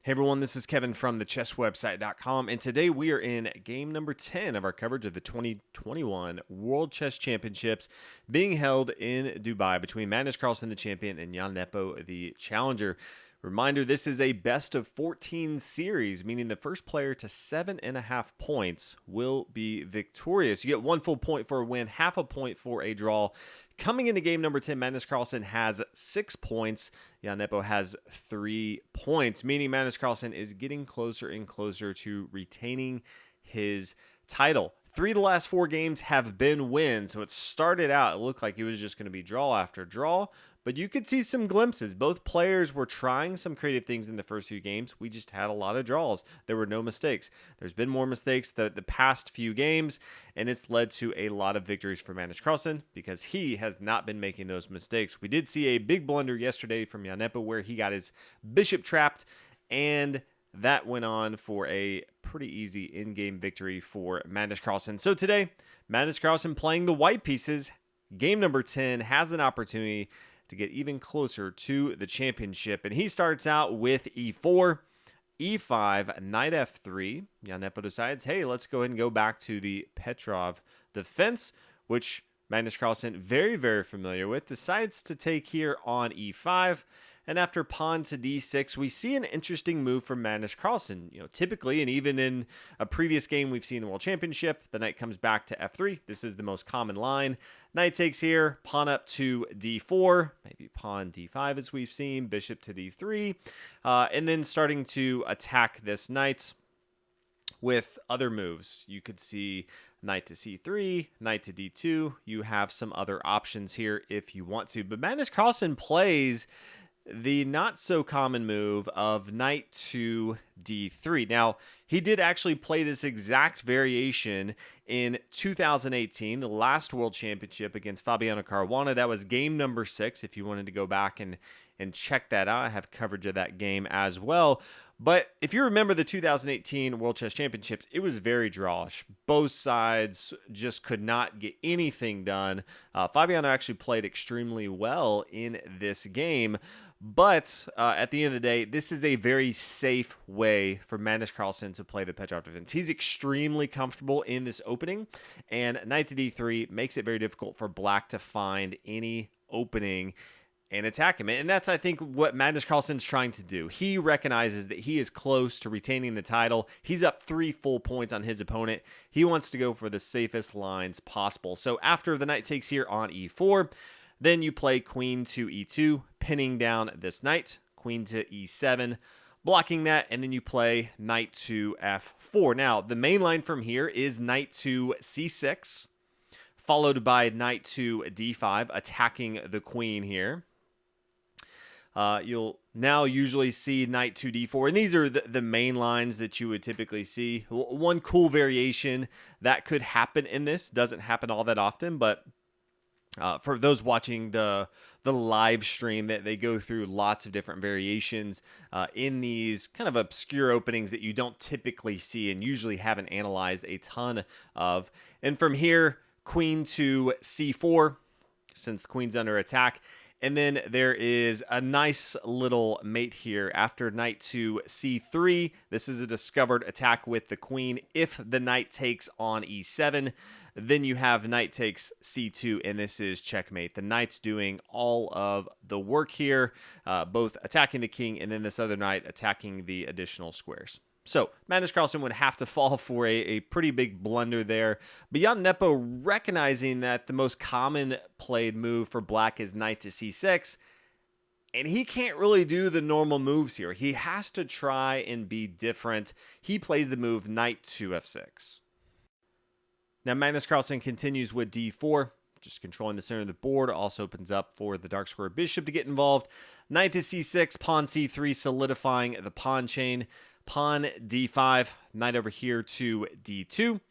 Hey everyone, this is Kevin from the chesswebsite.com, and today we are in game number 10 of our coverage of the 2021 World Chess Championships being held in Dubai between Magnus Carlsen, the champion, and Jan Nepo, the challenger. Reminder, this is a best of 14 series, meaning the first player to 7.5 points will be victorious. You get 1 full point for a win, half a point for a draw. Coming into game number 10, Magnus Carlsen has 6 points. Jan Nepo has 3 points, meaning Magnus Carlsen is getting closer and closer to retaining his title. 3 of the last 4 games have been wins, so it started out, it looked like it was just going to be draw after draw, but you could see some glimpses. Both players were trying some creative things in the first few games. We just had a lot of draws. There were no mistakes. There's been more mistakes the past few games, and it's led to a lot of victories for Magnus Carlsen because he has not been making those mistakes. We did see a big blunder yesterday from Jan Nepo where he got his bishop trapped, and that went on for a pretty easy in-game victory for Magnus Carlsen. So today, Magnus Carlsen playing the white pieces. Game number 10 has an opportunity to get even closer to the championship. And he starts out with e4, e5, knight f3. Jan Nepo decides, hey, let's go ahead and go back to the Petrov defense, which Magnus Carlsen, very, very familiar with, decides to take here on e5. And after pawn to d6, we see an interesting move from Magnus Carlsen. Typically, and even in a previous game we've seen the World Championship, the knight comes back to f3. This is the most common line. Knight takes here, pawn up to d4, maybe pawn d5 as we've seen, bishop to d3, and then starting to attack this knight with other moves. You could see knight to c3, knight to d2. You have some other options here if you want to. But Magnus Carlsen plays the not so common move of knight to d3. Now, he did actually play this exact variation in 2018, the last World Championship against Fabiano Caruana. That was game number 6, if you wanted to go back and check that out. I have coverage of that game as well. But if you remember the 2018 World Chess Championships, it was very drawish. Both sides just could not get anything done. Fabiano actually played extremely well in this game. But at the end of the day, this is a very safe way for Magnus Carlsen to play the Petrov defense. He's extremely comfortable in this opening, and knight to d3 makes it very difficult for black to find any opening and attack him. And that's, I think, what Magnus Carlsen's trying to do. He recognizes that he is close to retaining the title. He's up 3 full points on his opponent. He wants to go for the safest lines possible. So after the knight takes here on e4, then you play queen to e2, pinning down this knight, queen to e7, blocking that, and then you play knight to f4. Now, the main line from here is knight to c6, followed by knight to d5, attacking the queen here. You'll now usually see knight to d4, and these are the main lines that you would typically see. One cool variation that could happen in this, doesn't happen all that often, but for those watching the live stream, that they go through lots of different variations in these kind of obscure openings that you don't typically see and usually haven't analyzed a ton of. And from here, queen to c4, since the queen's under attack. And then there is a nice little mate here after knight to c3. This is a discovered attack with the queen. If the knight takes on e7, then you have knight takes c2, and this is checkmate. The knight's doing all of the work here, both attacking the king and then this other knight attacking the additional squares. So Magnus Carlsen would have to fall for a pretty big blunder there. But Jan Nepo, recognizing that the most common played move for black is knight to c6, and he can't really do the normal moves here. He has to try and be different. He plays the move knight to f6. Now Magnus Carlsen continues with d4, just controlling the center of the board. Also opens up for the dark square bishop to get involved. Knight to c6, pawn c3, solidifying the pawn chain. Pawn d5, knight over here to d2.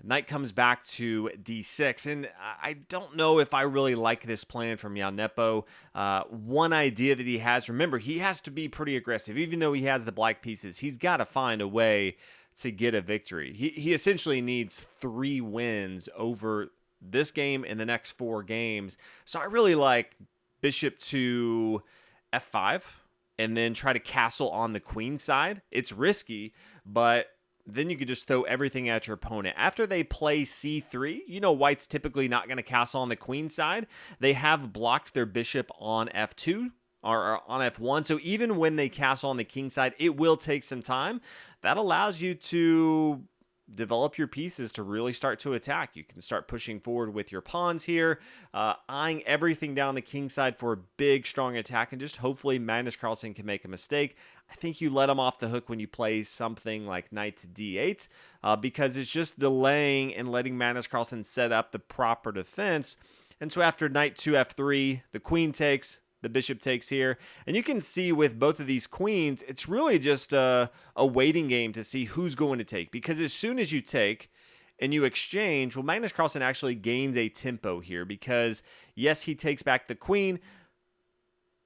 Knight comes back to d6, and I don't know if I really like this plan from Jan Nepo. One idea that he has, remember, he has to be pretty aggressive. Even though he has the black pieces, he's got to find a way to get a victory. He essentially needs 3 wins over this game and the next 4 games. So I really like bishop to f5. and then try to castle on the queen side. It's risky, but then you could just throw everything at your opponent. After they play c3, you know white's typically not going to castle on the queen side. They have blocked their bishop on f2 or on f1, so even when they castle on the king side, it will take some time. That allows you to develop your pieces to really start to attack. You can start pushing forward with your pawns here, eyeing everything down the king side for a big, strong attack, and just hopefully Magnus Carlsen can make a mistake. I think you let him off the hook when you play something like knight to d8, because it's just delaying and letting Magnus Carlsen set up the proper defense. And so after knight to f3, the queen takes, the bishop takes here. And you can see with both of these queens, it's really just a waiting game to see who's going to take. Because as soon as you take and you exchange, well, Magnus Carlsen actually gains a tempo here. Because, yes, he takes back the queen,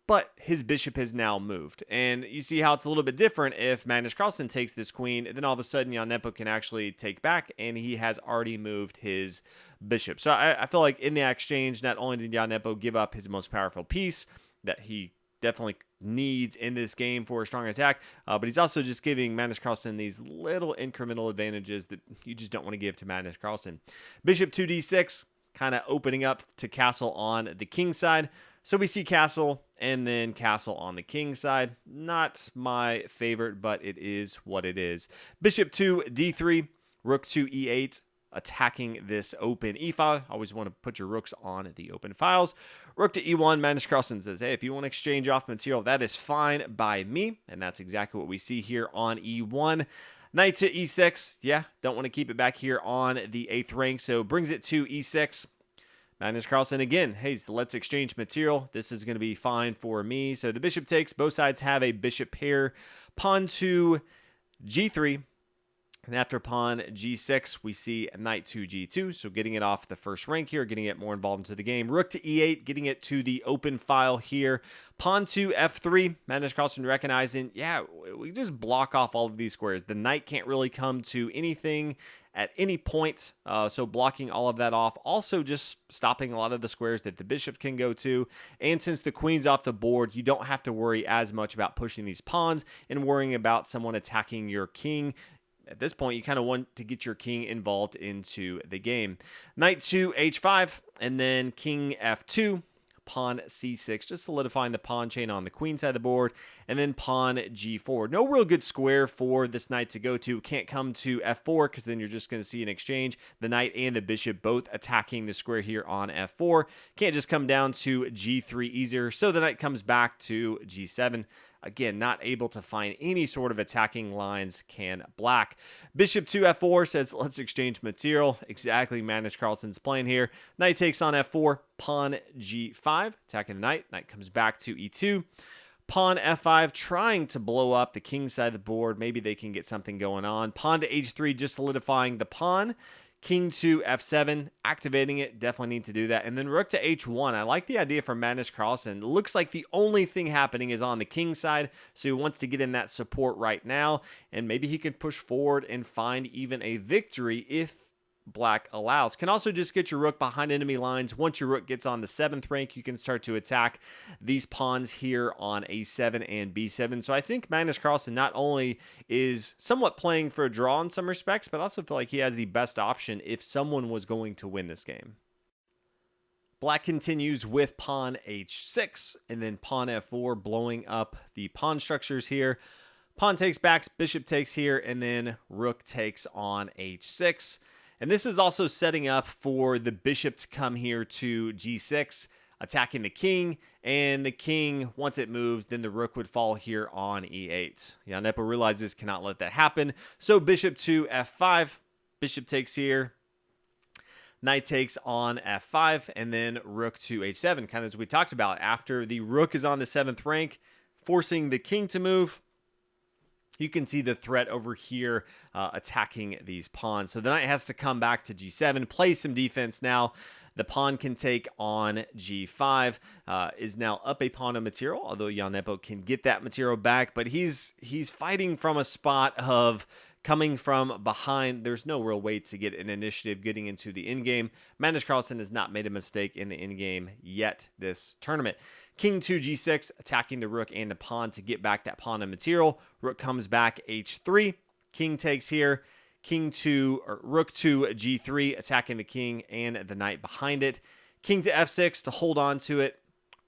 but his bishop has now moved. And you see how it's a little bit different if Magnus Carlsen takes this queen, then all of a sudden Nepo can actually take back, and he has already moved his bishop. So I feel like in the exchange, not only did Nepo give up his most powerful piece that he definitely needs in this game for a strong attack, but he's also just giving Magnus Carlsen these little incremental advantages that you just don't want to give to Magnus Carlsen. Bishop 2d6, kind of opening up to castle on the king side. So we see castle and then castle on the king side. Not my favorite, but it is what it is. Bishop 2 d3, rook to e8, attacking this open e-file. Always want to put your rooks on the open files. Rook to e1, Magnus Carlsen says, hey, if you want to exchange off material, that is fine by me. And that's exactly what we see here on e1. Knight to e6, yeah, don't want to keep it back here on the 8th rank, so brings it to e6. Magnus Carlsen again, hey, so let's exchange material. This is going to be fine for me. So the bishop takes, both sides have a bishop pair. Pawn to g3. And after pawn g6, we see knight to g2, so getting it off the first rank here, getting it more involved into the game. Rook to e8, getting it to the open file here. Pawn to f3, Magnus Carlsen recognizing, yeah, we just block off all of these squares. The knight can't really come to anything at any point, so blocking all of that off. Also just stopping a lot of the squares that the bishop can go to. And since the queen's off the board, you don't have to worry as much about pushing these pawns and worrying about someone attacking your king. At this point, you kind of want to get your king involved into the game. Knight to h5, and then king f2, pawn c6, just solidifying the pawn chain on the queen side of the board, and then pawn g4. No real good square for this knight to go to. Can't come to f4, because then you're just going to see an exchange. The knight and the bishop both attacking the square here on f4. Can't just come down to g3 easier, so the knight comes back to g7. Again, not able to find any sort of attacking lines, can black. Bishop to f4 says, let's exchange material. Exactly Magnus Carlsen's playing here. Knight takes on f4, pawn g5, attacking the knight. Knight comes back to e2. Pawn f5, trying to blow up the king side of the board. Maybe they can get something going on. Pawn to h3, just solidifying the pawn. King to f7, activating it, definitely need to do that. And then rook to h1. I like the idea for Magnus Carlsen. It looks like the only thing happening is on the king side, so he wants to get in that support right now, and maybe he can push forward and find even a victory if black allows. Can also just get your rook behind enemy lines. Once your rook gets on the 7th rank, you can start to attack these pawns here on a7 and b7. So I think Magnus Carlsen not only is somewhat playing for a draw in some respects, but also feel like he has the best option if someone was going to win this game. Black continues with pawn h6 and then pawn f4, blowing up the pawn structures here. Pawn takes back, bishop takes here, and then rook takes on h6. And this is also setting up for the bishop to come here to g6, attacking the king. And the king, once it moves, then the rook would fall here on e8. Nepo realizes cannot let that happen. So bishop to f5, bishop takes here. Knight takes on f5, and then rook to h7, kind of as we talked about. After the rook is on the 7th rank, forcing the king to move, you can see the threat over here attacking these pawns. So the knight has to come back to g7, play some defense now. The pawn can take on g5, is now up a pawn of material, although Nepo can get that material back, but he's fighting from a spot of coming from behind. There's no real way to get an initiative getting into the endgame. Magnus Carlsen has not made a mistake in the endgame yet this tournament. King2 G6 attacking the rook and the pawn to get back that pawn and material. Rook comes back H3. King takes here. King2 or Rook 2 G3 attacking the king and the knight behind it. King to F6 to hold on to it.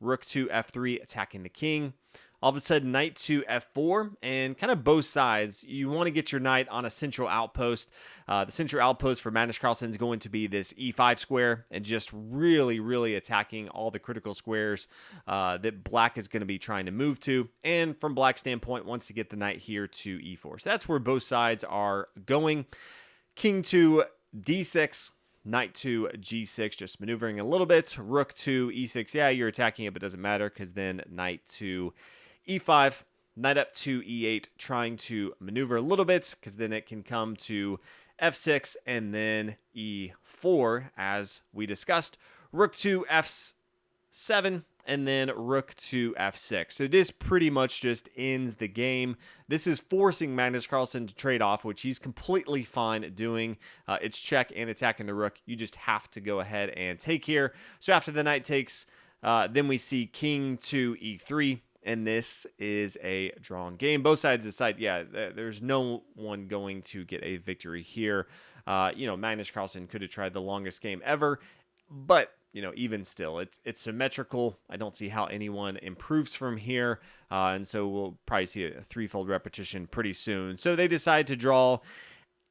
Rook to F3 attacking the king. All of a sudden, knight to F4, and kind of both sides. You want to get your knight on a central outpost. The central outpost for Magnus Carlsen is going to be this E5 square, and just really, really attacking all the critical squares that black is going to be trying to move to. And from black's standpoint, wants to get the knight here to E4. So that's where both sides are going. King to D6. Knight to G6, just maneuvering a little bit. Rook to E6, yeah, you're attacking it, but it doesn't matter because then knight to E5, knight up to E8, trying to maneuver a little bit because then it can come to F6 and then E4, as we discussed. Rook to F7, and then rook to F6. So this pretty much just ends the game. This is forcing Magnus Carlsen to trade off, which he's completely fine doing. It's check and attacking the rook. You just have to go ahead and take here. So after the knight takes, then we see king to E3. And this is a drawn game. Both sides decide, yeah, there's no one going to get a victory here. Magnus Carlsen could have tried the longest game ever, but even still, it's symmetrical. I don't see how anyone improves from here, and so we'll probably see a threefold repetition pretty soon. So they decide to draw,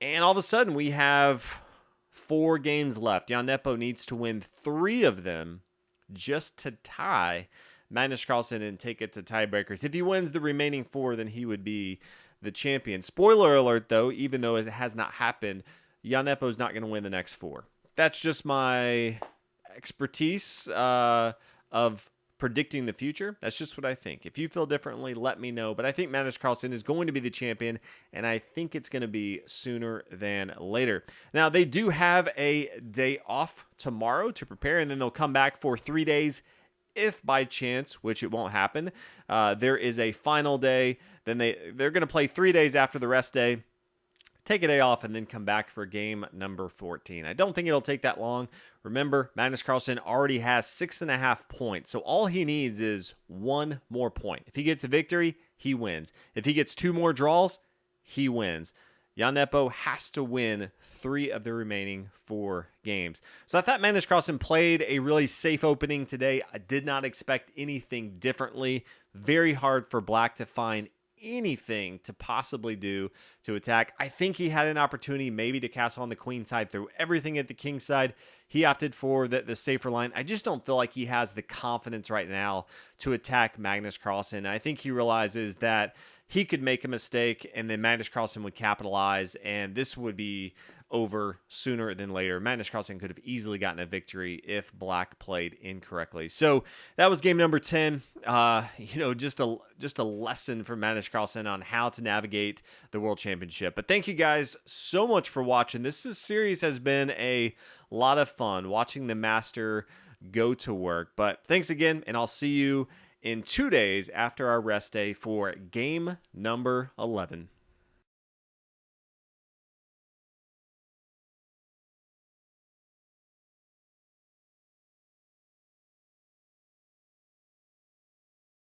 and all of a sudden we have 4 games left. Jan Nepo needs to win 3 of them just to tie Magnus Carlsen and take it to tiebreakers. If he wins the remaining 4, then he would be the champion. Spoiler alert, though, even though it has not happened, Jan Nepo is not going to win the next 4. That's just my expertise of predicting the future. That's just what I think. If you feel differently, let me know. But I think Magnus Carlsen is going to be the champion, and I think it's going to be sooner than later. Now, they do have a day off tomorrow to prepare, and then they'll come back for 3 days. If by chance, which it won't happen, there is a final day, then they're going to play 3 days after the rest day, take a day off, and then come back for game number 14. I don't think it'll take that long. Remember, Magnus Carlsen already has 6.5 points, so all he needs is 1 more point. If he gets a victory, he wins. If he gets 2 more draws, he wins. Jan Nepo has to win 3 of the remaining 4 games. So I thought Magnus Carlsen played a really safe opening today. I did not expect anything differently. Very hard for black to find anything to possibly do to attack. I think he had an opportunity maybe to castle on the queen side, through everything at the king side. He opted for the safer line. I just don't feel like he has the confidence right now to attack Magnus Carlsen. I think he realizes that he could make a mistake and then Magnus Carlsen would capitalize, and this would be over sooner than later. Magnus Carlsen could have easily gotten a victory if black played incorrectly. So that was game number 10. Just a lesson for Magnus Carlsen on how to navigate the World Championship. But thank you guys so much for watching. This series has been a lot of fun watching the master go to work. But thanks again, and I'll see you in 2 days after our rest day for game number 11.